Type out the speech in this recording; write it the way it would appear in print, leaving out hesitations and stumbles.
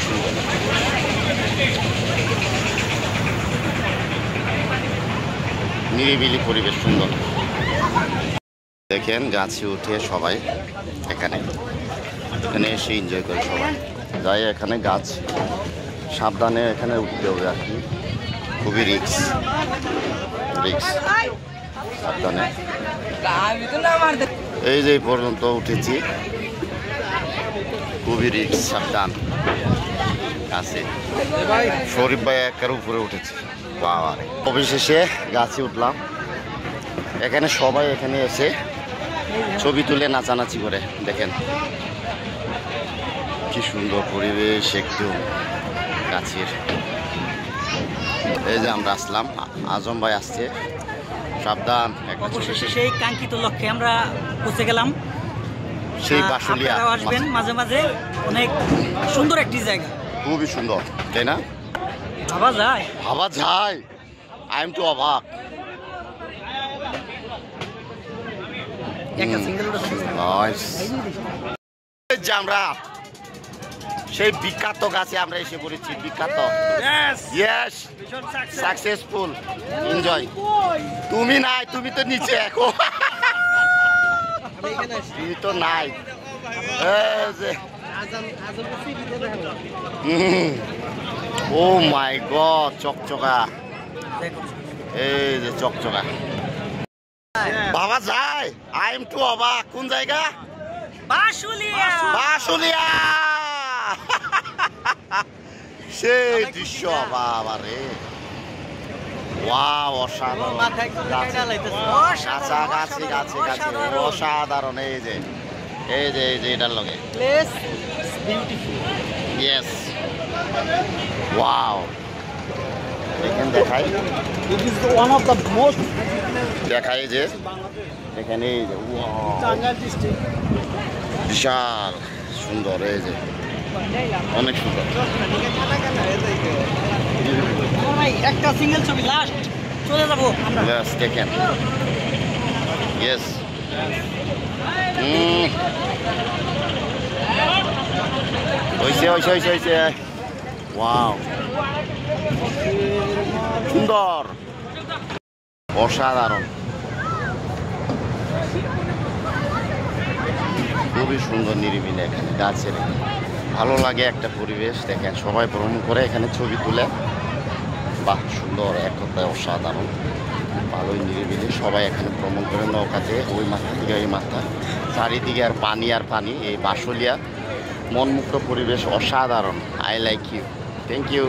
সুন্দর। নিরিবিলি পরিবেশ, সুন্দর। দেখেন গাছে উঠে সবাই এখানে এসে এনজয় করে সবাই। যাই এখানে গাছ সাবধানে এখানে উঠতে হবে আর কি, খুবই রিক্স সাবধানে। এই যে পর্যন্ত উঠেছি, খুবই রিক্স, সাবধান। গাছে শরীফ ভাই একের উপরে উঠেছে, বাবা। অবশেষে গাছে উঠলাম। এখানে সবাই এখানে এসে ছবি তুলে নাচানাচি করে। দেখেন কি সুন্দর পরিবেশ, একটু গাছের। এই যে আমরা আসলাম, আজম ভাই আসছে, সাবধান। অবশেষে সেই কাঙ্ক্ষিত লক্ষ্যে আমরা পৌঁছে গেলাম, সেই বাসুলিয়া। আসবেন মাঝে মাঝে, অনেক সুন্দর একটি জায়গা, খুবই সুন্দর, তাই না? ভাবা যায়, আই এম টু অবাক। আমরা সেই বিখ্যাত গাছে আমরা এসে পড়েছি, বিখ্যাত। Successful, enjoy. তুমি নাই, তুমি তো নিচে এখন, তুমি তো নাই। ও মাই গড, চকচকা, এই যে চকচকা। বাবা যায়, আই এম টু অবাক। কোন জায়গা? বাসুলিয়া। সেই দৃশ্য, বাবা রে, ওয়াও, অসাধারণ। অসাধারণ। এই যে এটার লগে, ইয়েস, ওয়াও। এখানে দেখাই, দেখাই যে এখানে বিশাল সুন্দর, এই যে অনেক সুন্দর। একটা সিঙ্গেল ছবি, লাস্ট চলে যাবো আমরা। দেখেন, ইয়েস, হয়েছে। ওয়াও, সুন্দর, অসাধারণ, খুবই সুন্দর, নিরিবিলি এখানে গাছের, ভালো লাগে একটা পরিবেশ। দেখেন সবাই ভ্রমণ করে এখানে ছবি তুলে, বাহ, সুন্দর, এক কথায় অসাধারণ, ভালোই নিরিবিলি। সবাই এখানে ভ্রমণ করে নৌকাতে, ওই মাথা থেকে এই মাথা, চারিদিকে আর পানি। এই বাসুলিয়া মনমুক্ত পরিবেশ, অসাধারণ। I like you, thank you.